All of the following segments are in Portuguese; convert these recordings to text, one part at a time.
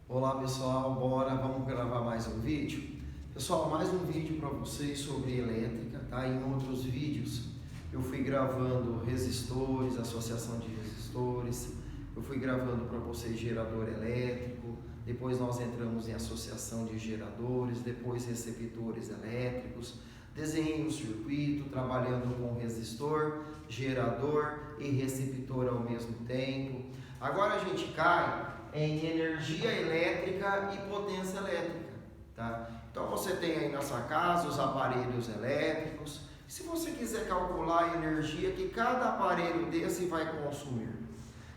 Olá pessoal, vamos gravar mais um vídeo. Pessoal, mais um vídeo para vocês sobre elétrica, tá? Em outros vídeos eu fui gravando resistores, associação de resistores, eu fui gravando para vocês gerador elétrico, depois nós entramos em associação de geradores, depois receptores elétricos, desenhei um circuito trabalhando com resistor, gerador e receptor ao mesmo tempo. Agora a gente cai em energia elétrica e potência elétrica, tá? Então você tem aí na sua casa os aparelhos elétricos. Se você quiser calcular a energia que cada aparelho desse vai consumir,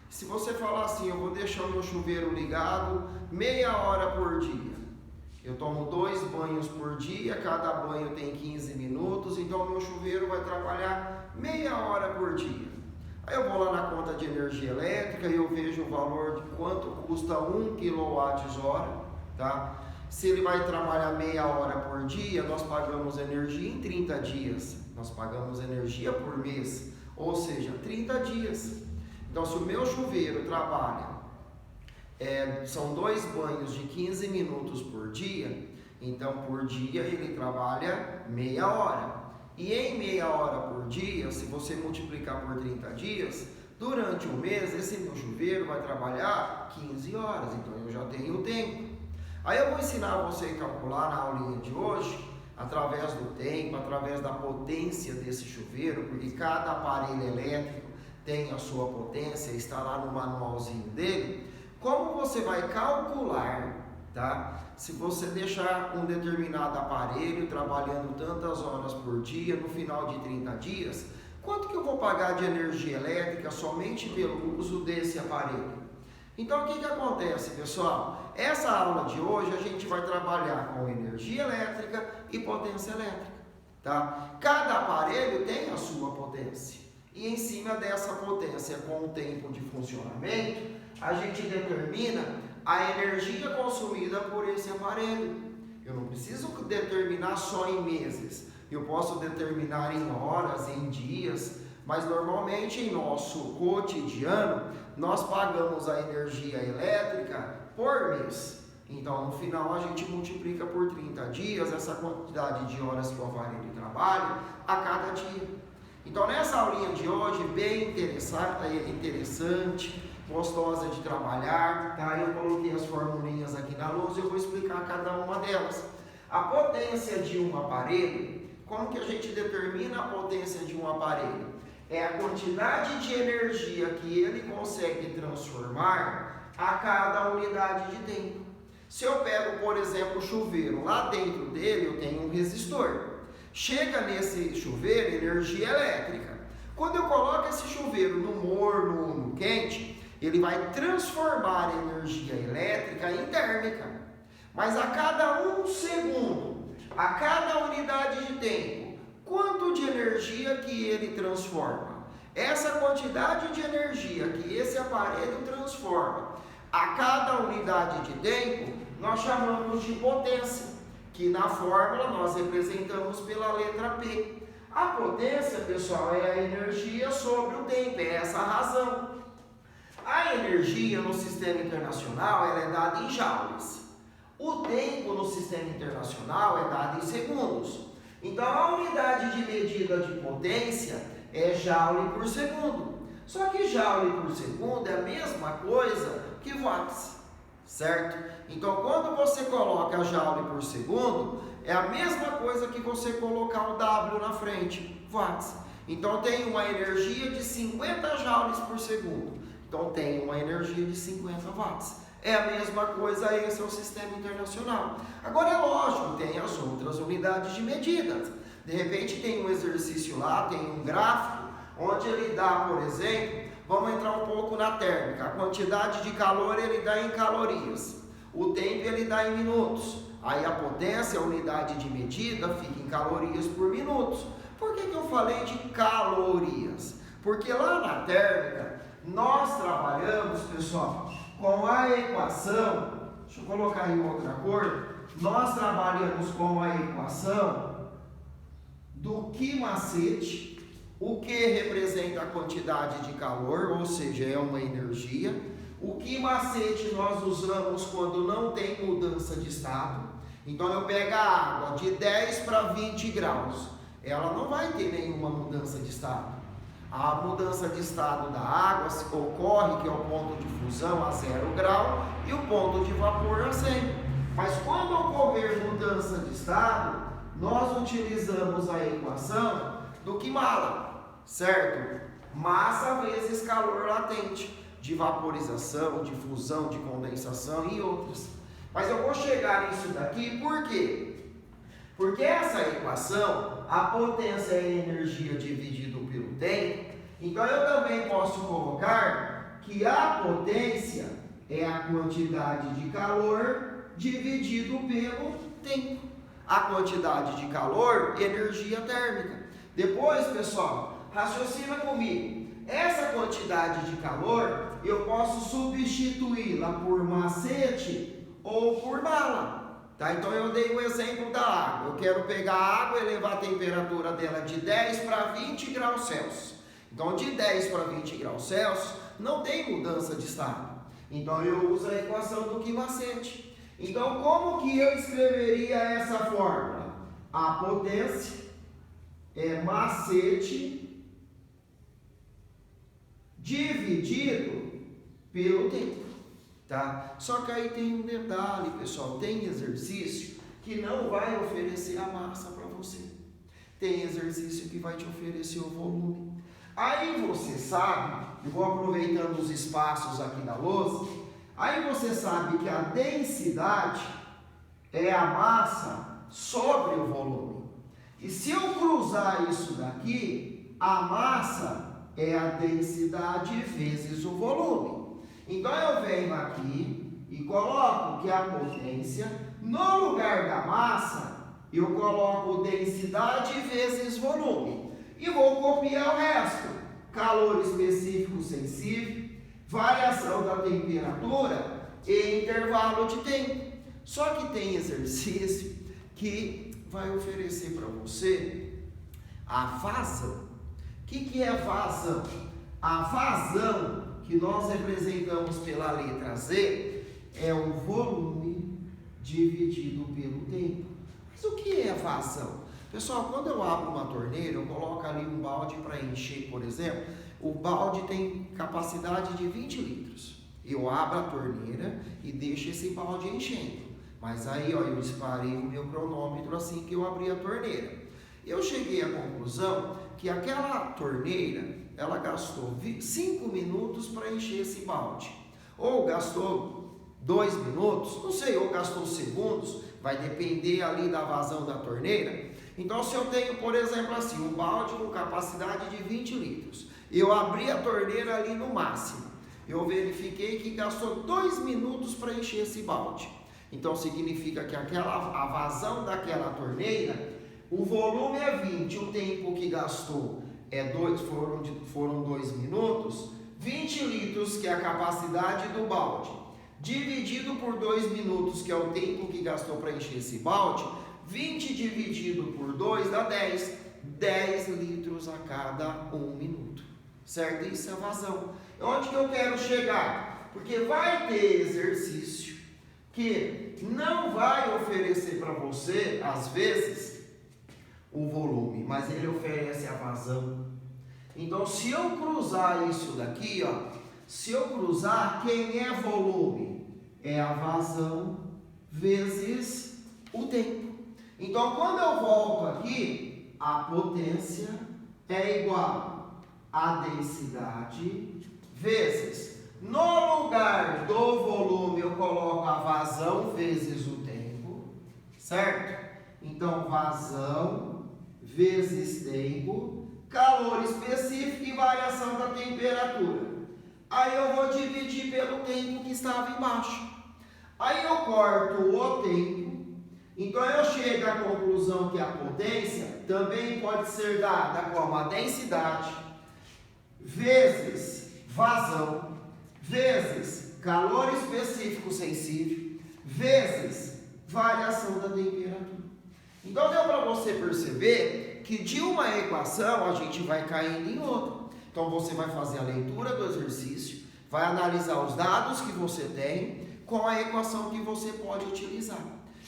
se você falar assim, eu vou deixar o meu chuveiro ligado meia hora por dia, eu tomo 2 banhos por dia, cada banho tem 15 minutos, então o meu chuveiro vai trabalhar meia hora por dia. Aí eu vou lá na conta de energia elétrica e eu vejo o valor de quanto custa 1 kWh, tá? Se ele vai trabalhar meia hora por dia, nós pagamos energia em 30 dias. Nós pagamos energia por mês, ou seja, 30 dias. Então, se o meu chuveiro trabalha, são 2 banhos de 15 minutos por dia, então por dia ele trabalha meia hora. E em meia hora por dia, se você multiplicar por 30 dias, durante um mês esse meu chuveiro vai trabalhar 15 horas, então eu já tenho tempo. Aí eu vou ensinar você a calcular na aulinha de hoje, através do tempo, através da potência desse chuveiro, porque cada aparelho elétrico tem a sua potência, está lá no manualzinho dele, como você vai calcular, tá? Se você deixar um determinado aparelho trabalhando tantas horas por dia, no final de 30 dias, quanto que eu vou pagar de energia elétrica somente pelo uso desse aparelho? Então, o que acontece, pessoal? Essa aula de hoje a gente vai trabalhar com energia elétrica e potência elétrica, tá? Cada aparelho tem a sua potência. E em cima dessa potência, com o tempo de funcionamento, a gente determina a energia consumida por esse aparelho. Eu não preciso determinar só em meses, eu posso determinar em horas, em dias, mas normalmente em nosso cotidiano nós pagamos a energia elétrica por mês. Então no final a gente multiplica por 30 dias essa quantidade de horas que o aparelho trabalha a cada dia. Então nessa aulinha de hoje, bem interessante, gostosa de trabalhar, tá? Eu coloquei as formulinhas aqui na lousa e eu vou explicar cada uma delas. A potência de um aparelho, como que a gente determina a potência de um aparelho? É a quantidade de energia que ele consegue transformar a cada unidade de tempo. Se eu pego, por exemplo, o chuveiro, lá dentro dele eu tenho um resistor. Chega nesse chuveiro energia elétrica. Quando eu coloco esse chuveiro no morno ou no quente, ele vai transformar a energia elétrica em térmica. Mas a cada 1 segundo, a cada unidade de tempo, quanto de energia que ele transforma? Essa quantidade de energia que esse aparelho transforma a cada unidade de tempo, nós chamamos de potência, que na fórmula nós representamos pela letra P. A potência, pessoal, é a energia sobre o tempo, é essa a razão. A energia no sistema internacional ela é dada em joules. O tempo no sistema internacional é dado em segundos. Então a unidade de medida de potência é joule por segundo. Só que joule por segundo é a mesma coisa que watts, certo? Então quando você coloca joule por segundo, é a mesma coisa que você colocar o W na frente, watts. Então tem uma energia de 50 joules por segundo. Então tem uma energia de 50 watts. É a mesma coisa, esse é o sistema internacional. Agora é lógico, tem as outras unidades de medida. De repente tem um exercício lá, tem um gráfico, onde ele dá, por exemplo, vamos entrar um pouco na térmica. A quantidade de calor ele dá em calorias. O tempo ele dá em minutos. Aí a potência, a unidade de medida, fica em calorias por minutos. Por que eu falei de calorias? Porque lá na térmica, nós trabalhamos, pessoal, com a equação, deixa eu colocar em outra cor, nós trabalhamos com a equação do Q macete, o Q representa a quantidade de calor, ou seja, é uma energia, O que macete nós usamos quando não tem mudança de estado? Então eu pego a água de 10 para 20 graus, ela não vai ter nenhuma mudança de estado. A mudança de estado da água ocorre, que é o ponto de fusão a 0 grau e o ponto de vapor a 100. Mas quando ocorrer mudança de estado, nós utilizamos a equação do Kimala, certo? Massa vezes calor latente, de vaporização, de fusão, de condensação e outras. Mas eu vou chegar nisso daqui, por quê? Porque essa equação, a potência é a energia dividido pelo tempo, então eu também posso colocar que a potência é a quantidade de calor dividido pelo tempo. A quantidade de calor, energia térmica. Depois, pessoal, raciocina comigo. Essa quantidade de calor, eu posso substituí-la por macete ou por bala. Tá? Então eu dei o exemplo da água. Eu quero pegar a água e elevar a temperatura dela de 10 para 20 graus Celsius. Então de 10 para 20 graus Celsius não tem mudança de estado. Então eu uso a equação do Kimacete. Então como que eu escreveria essa fórmula? A potência é macete dividido pelo tempo. Tá? Só que aí tem um detalhe, pessoal, tem exercício que não vai oferecer a massa para você. Tem exercício que vai te oferecer o volume. Aí você sabe, eu vou aproveitando os espaços aqui da lousa, aí você sabe que a densidade é a massa sobre o volume. E se eu cruzar isso daqui, a massa é a densidade vezes o volume. Então eu venho aqui e coloco que a potência, no lugar da massa, eu coloco densidade vezes volume. E vou copiar o resto. Calor específico sensível, variação da temperatura e intervalo de tempo. Só que tem exercício que vai oferecer para você a vazão. O que é vazão? A vazão que nós representamos pela letra Z é o volume dividido pelo tempo. Mas o que é vazão? Pessoal, quando eu abro uma torneira, eu coloco ali um balde para encher, por exemplo, o balde tem capacidade de 20 litros. Eu abro a torneira e deixo esse balde enchendo. Mas aí, ó, eu disparei o meu cronômetro assim que eu abri a torneira. Eu cheguei à conclusão que aquela torneira, ela gastou 5 minutos para encher esse balde. Ou gastou 2 minutos, não sei, ou gastou segundos, vai depender ali da vazão da torneira. Então, se eu tenho, por exemplo, assim, um balde com capacidade de 20 litros, eu abri a torneira ali no máximo, eu verifiquei que gastou 2 minutos para encher esse balde. Então, significa que a vazão daquela torneira, o volume é 20, o tempo que gastou foram 2 minutos, 20 litros, que é a capacidade do balde, dividido por 2 minutos, que é o tempo que gastou para encher esse balde, 20 dividido por 2 dá 10. 10 litros a cada 1 minuto. Certo? Isso é vazão. Onde que eu quero chegar? Porque vai ter exercício que não vai oferecer para você, às vezes, o volume, mas ele oferece a vazão. Então, se eu cruzar isso daqui, ó, se eu cruzar, quem é volume? É a vazão vezes o tempo. Então, quando eu volto aqui, a potência é igual a densidade vezes. No lugar do volume, eu coloco a vazão vezes o tempo, certo? Então, vazão vezes tempo, calor específico e variação da temperatura. Aí eu vou dividir pelo tempo que estava embaixo. Aí eu corto o tempo. Então eu chego à conclusão que a potência também pode ser dada como a densidade vezes vazão vezes calor específico sensível vezes variação da temperatura. Então deu para você perceber que de uma equação a gente vai caindo em outra. Então você vai fazer a leitura do exercício, vai analisar os dados que você tem com a equação que você pode utilizar.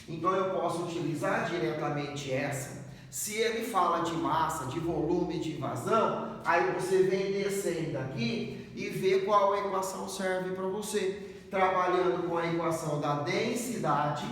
Então eu posso utilizar diretamente essa. Se ele fala de massa, de volume, de vazão, aí você vem descendo aqui e vê qual equação serve para você. Trabalhando com a equação da densidade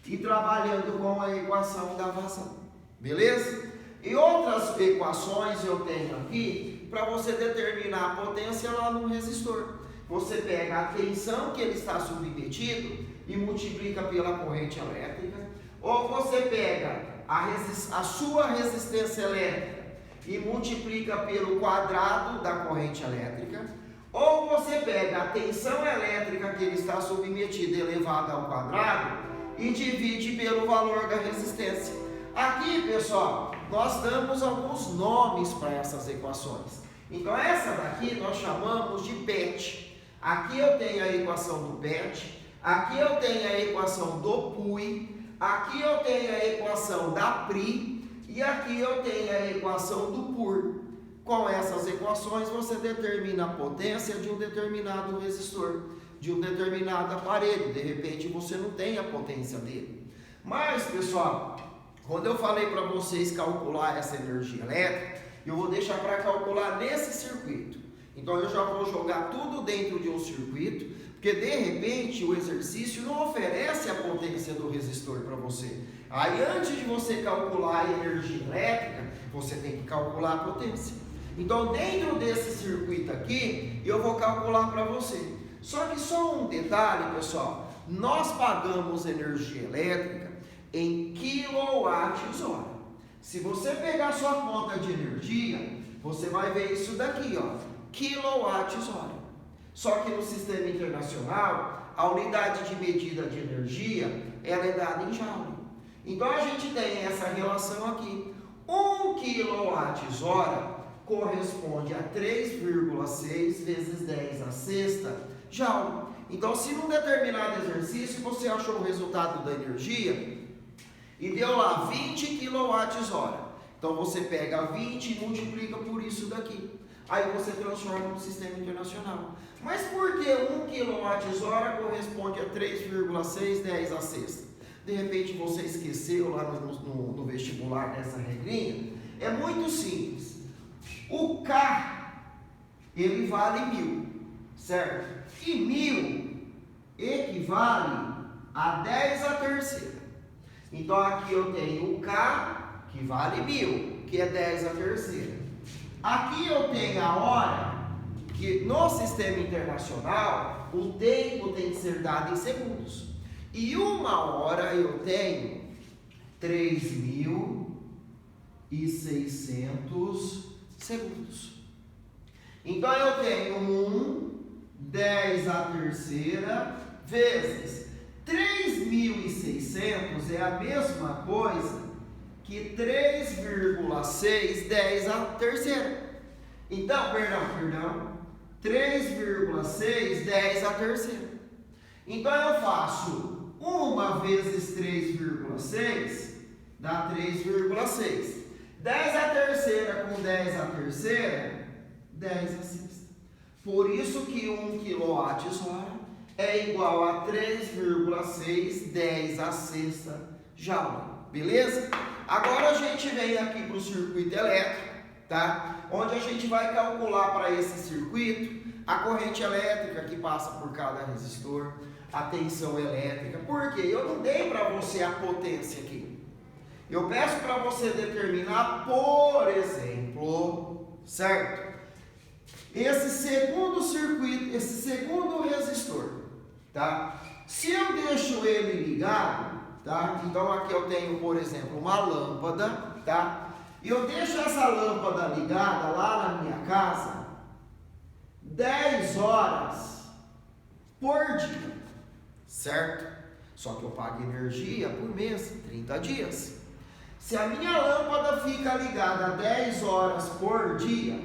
e trabalhando com a equação da vazão. Beleza? E outras equações eu tenho aqui para você determinar a potência lá no resistor. Você pega a tensão que ele está submetido e multiplica pela corrente elétrica, ou você pega a sua resistência elétrica e multiplica pelo quadrado da corrente elétrica, ou você pega a tensão elétrica que ele está submetido elevada ao quadrado e divide pelo valor da resistência. Aqui, pessoal, nós damos alguns nomes para essas equações. Então, essa daqui nós chamamos de PET. Aqui eu tenho a equação do PET, aqui eu tenho a equação do PUI, aqui eu tenho a equação da PRI e aqui eu tenho a equação do PUR. Com essas equações você determina a potência de um determinado resistor, de um determinado aparelho. De repente você não tem a potência dele. Mas, pessoal, quando eu falei para vocês calcular essa energia elétrica, eu vou deixar para calcular nesse circuito. Então eu já vou jogar tudo dentro de um circuito, porque de repente o exercício não oferece a potência do resistor para você. Aí antes de você calcular a energia elétrica, você tem que calcular a potência. Então dentro desse circuito aqui, eu vou calcular para você. Só que só um detalhe, pessoal, nós pagamos energia elétrica em kWh. Se você pegar sua conta de energia, você vai ver isso daqui, ó, kWh. Só que no sistema internacional, a unidade de medida de energia, ela é dada em joule. Então a gente tem essa relação aqui. 1 kWh corresponde a 3,6 vezes 10 a sexta joule. Então, se num determinado exercício você achou o resultado da energia e deu lá 20 kWh, então você pega 20 e multiplica por isso daqui. Aí você transforma no sistema internacional. Mas por que 1 kWh corresponde a 3,6 10 a sexta? De repente você esqueceu lá no vestibular dessa regrinha. É muito simples. O K, ele vale 1000, certo? E 1000 equivale a 10 a terceira. Então aqui eu tenho o K, que vale 1000, que é 10 a terceira. Aqui eu tenho a hora, que no sistema internacional, o tempo tem que ser dado em segundos. E uma hora eu tenho 3.600 segundos. Então eu tenho 10 a terceira vezes 3.600 é a mesma coisa que 3,6 10 a terceira. Então, perdão, 3,6 10 a terceira. Então eu faço 1 vezes 3,6 dá 3,6. 10 a terceira com 10 a terceira, 10 a sexta. Por isso que 1 kWh é igual a 3,6 10 a sexta joule. Beleza? Agora a gente vem aqui para o circuito elétrico, tá? Onde a gente vai calcular para esse circuito a corrente elétrica que passa por cada resistor, a tensão elétrica. Por quê? Eu não dei para você a potência aqui. Eu peço para você determinar, por exemplo, certo? Esse segundo circuito, esse segundo resistor, tá? Se eu deixo ele ligado, tá? Então aqui eu tenho, por exemplo, uma lâmpada, tá? E eu deixo essa lâmpada ligada lá na minha casa 10 horas por dia, certo? Só que eu pago energia por mês, 30 dias. Se a minha lâmpada fica ligada 10 horas por dia,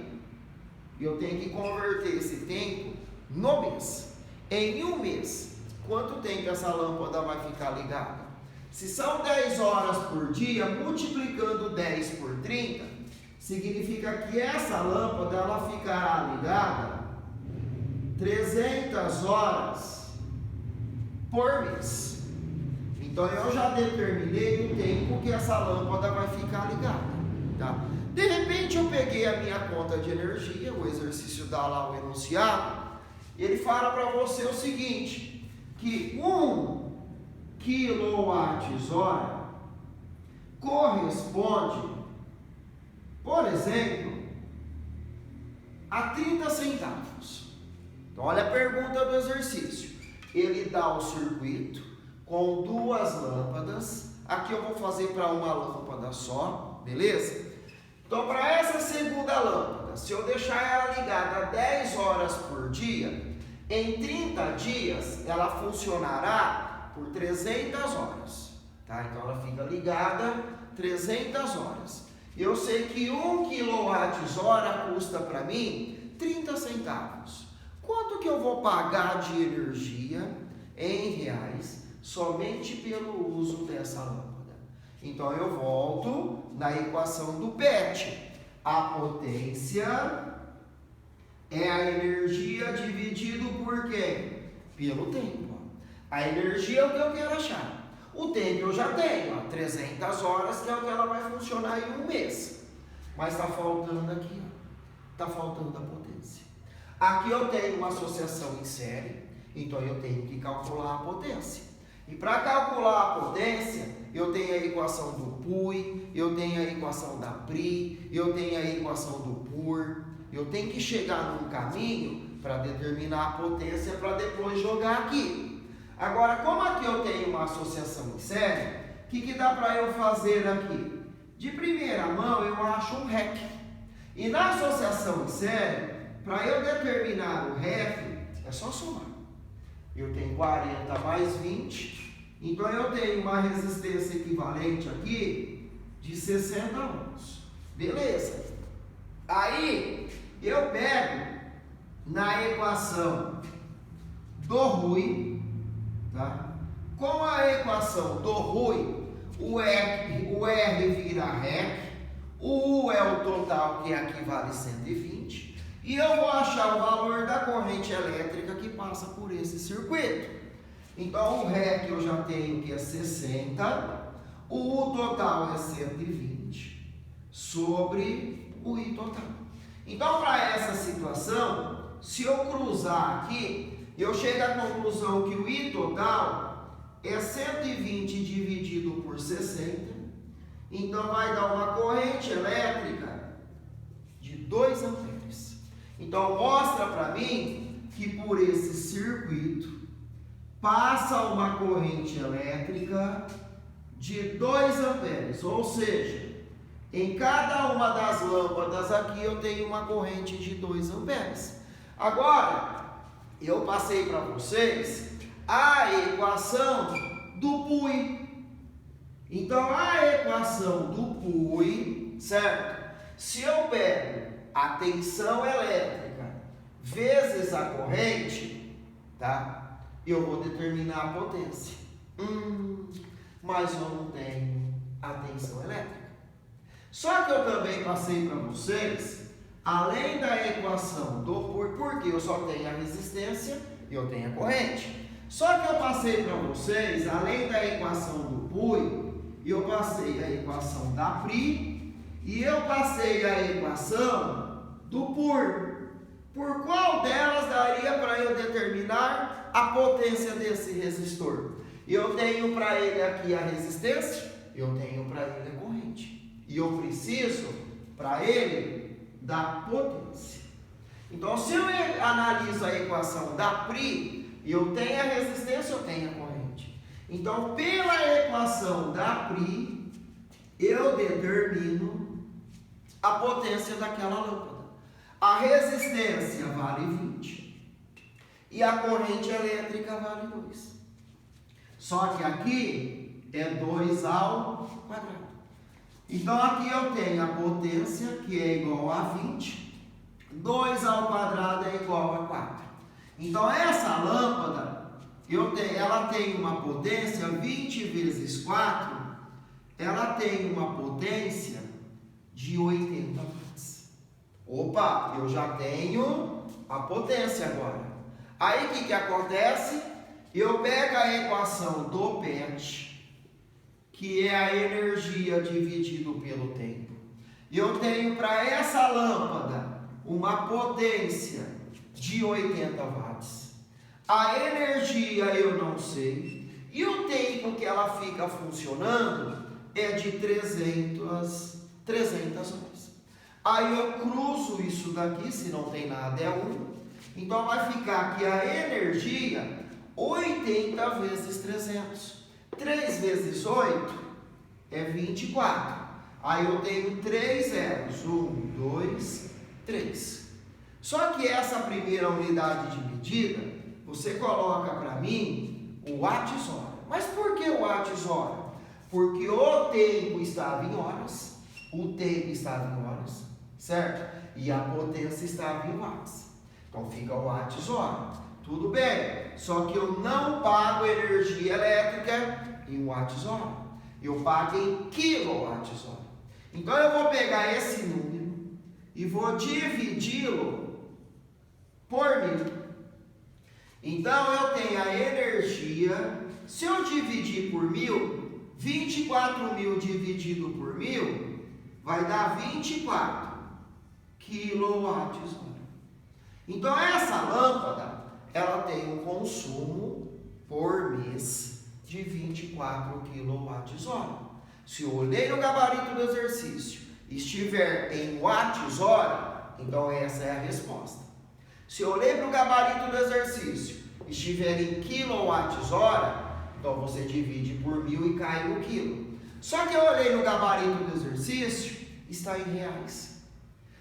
eu tenho que converter esse tempo no mês. Em um mês, quanto tempo essa lâmpada vai ficar ligada? Se são 10 horas por dia, multiplicando 10 por 30, significa que essa lâmpada ela ficará ligada 300 horas por mês. Então eu já determinei o tempo que essa lâmpada vai ficar ligada, tá? De repente eu peguei a minha conta de energia, o exercício dá lá o enunciado, e ele fala para você o seguinte, que 1 kWh corresponde, por exemplo, a 30 centavos. Então olha a pergunta do exercício. Ele dá o circuito com 2 lâmpadas. Aqui eu vou fazer para uma lâmpada só, beleza? Então para essa segunda lâmpada, se eu deixar ela ligada 10 horas por dia, em 30 dias ela funcionará por 300 horas, tá? Então ela fica ligada 300 horas. Eu sei que 1 kWh custa para mim 30 centavos. Quanto que eu vou pagar de energia em reais somente pelo uso dessa lâmpada? Então eu volto na equação do PET. A potência é a energia dividido por quê? Pelo tempo. A energia é o que eu quero achar. O tempo eu já tenho, 300 horas, que é o que ela vai funcionar em um mês. Mas está faltando aqui, está faltando a potência. Aqui eu tenho uma associação em série, então eu tenho que calcular a potência. E para calcular a potência, eu tenho a equação do PUI, eu tenho a equação da PRI, eu tenho a equação do PUR. Eu tenho que chegar num caminho para determinar a potência para depois jogar aqui. Agora, como aqui eu tenho uma associação em série, o que dá para eu fazer aqui? De primeira mão, eu acho um REC. E na associação em série, para eu determinar o REC, é só somar. Eu tenho 40 mais 20, então eu tenho uma resistência equivalente aqui de 60 ohms. Beleza. Aí, eu pego na equação do RUI, tá? Com a equação do RUI, o R vira REC, o U é o total, que aqui vale 120, e eu vou achar o valor da corrente elétrica que passa por esse circuito. Então, o REC eu já tenho que é 60, o U total é 120, sobre o I total. Então, para essa situação, se eu cruzar aqui, eu chego à conclusão que o I total é 120 dividido por 60. Então, vai dar uma corrente elétrica de 2 amperes. Então, mostra para mim que por esse circuito passa uma corrente elétrica de 2 amperes. Ou seja, em cada uma das lâmpadas aqui eu tenho uma corrente de 2 amperes. Agora, eu passei para vocês a equação do PUI. Então, a equação do PUI, certo? Se eu pego a tensão elétrica vezes a corrente, tá? Eu vou determinar a potência. Mas eu não tenho a tensão elétrica. Só que eu também passei para vocês, além da equação do PUI, porque eu só tenho a resistência e eu tenho a corrente. Só que eu passei para vocês, além da equação do PUI, eu passei a equação da PRI e eu passei a equação do PUR. Por qual delas daria para eu determinar a potência desse resistor? Eu tenho para ele aqui a resistência, eu tenho para ele a corrente. E eu preciso para ele da potência. Então, se eu analiso a equação da PRI, eu tenho a resistência, eu tenho a corrente. Então, pela equação da PRI, eu determino a potência daquela lâmpada. A resistência vale 20 e a corrente elétrica vale 2. Só que aqui é 2 ao quadrado. Então, aqui eu tenho a potência, que é igual a 20. 2 ao quadrado é igual a 4. Então, essa lâmpada, ela tem uma potência, 20 vezes 4, ela tem uma potência de 80 watts. Opa, eu já tenho a potência agora. Aí o que acontece? Eu pego a equação do PET, que é a energia dividido pelo tempo. Eu tenho para essa lâmpada uma potência de 80 watts. A energia eu não sei. E o tempo que ela fica funcionando é de 300 horas. Aí eu cruzo isso daqui, se não tem nada é 1. Então vai ficar que a energia 80 vezes 300. 3 vezes 8 é 24. Aí eu tenho 3 zeros. 1, 2, 3. Só que essa primeira unidade de medida, você coloca para mim o watts-hora. Mas por que o watts-hora? Porque o tempo estava em horas, certo? E a potência estava em watts. Então fica o watts-hora. Tudo bem, só que eu não pago energia elétrica em watts-hora. Eu pago em quilowatts-hora. Então eu vou pegar esse número e vou dividi-lo por 1000. Então eu tenho a energia, se eu dividir por 1000, 24.000 dividido por 1000 vai dar 24 quilowatts-hora. Então essa lâmpada, ela tem um consumo por mês de 24 kWh. Se eu olhei no gabarito do exercício e estiver em watts-hora, então essa é a resposta. Se eu olhei para o gabarito do exercício e estiver em kWh, então você divide por 1000 e cai no quilo. Só que eu olhei no gabarito do exercício, está em reais.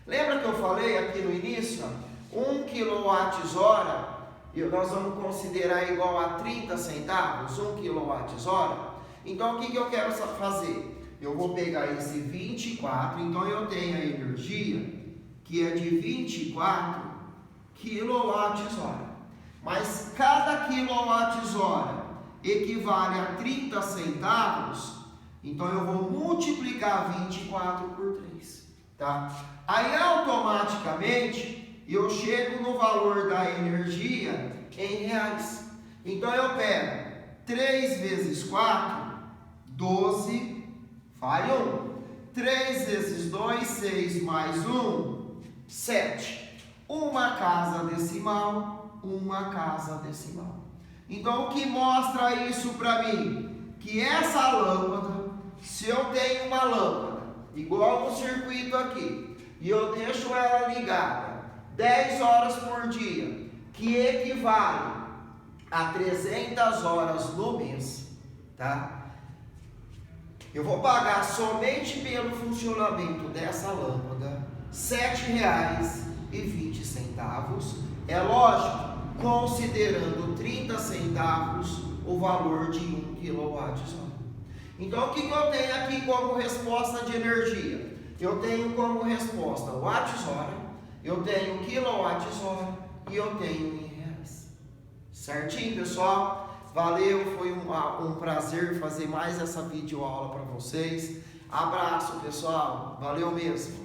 Lembra que eu falei aqui no início? 1 kWh, nós vamos considerar igual a 30 centavos, 1 kWh. Então, o que eu quero fazer? Eu vou pegar esse 24, então eu tenho a energia que é de 24 kWh. Mas cada kWh equivale a 30 centavos, então eu vou multiplicar 24 por 3, tá? Aí, automaticamente, eu chego no valor da energia em reais. Então eu pego 3 vezes 4, 12, vai 1. 3 vezes 2, 6 mais 1, 7. Uma casa decimal, uma casa decimal. Então o que mostra isso para mim? Que essa lâmpada, se eu tenho uma lâmpada, igual no circuito aqui, e eu deixo ela ligada 10 horas por dia, que equivale a 300 horas no mês, tá? Eu vou pagar somente pelo funcionamento dessa lâmpada R$ 7,20. É lógico, considerando 30 centavos o valor de 1 kWh. Então, o que eu tenho aqui como resposta de energia? Eu tenho como resposta watts-hora, eu tenho quilowatts-hora e eu tenho em reais. Certinho, pessoal? Valeu, foi um prazer fazer mais essa videoaula para vocês. Abraço, pessoal. Valeu mesmo.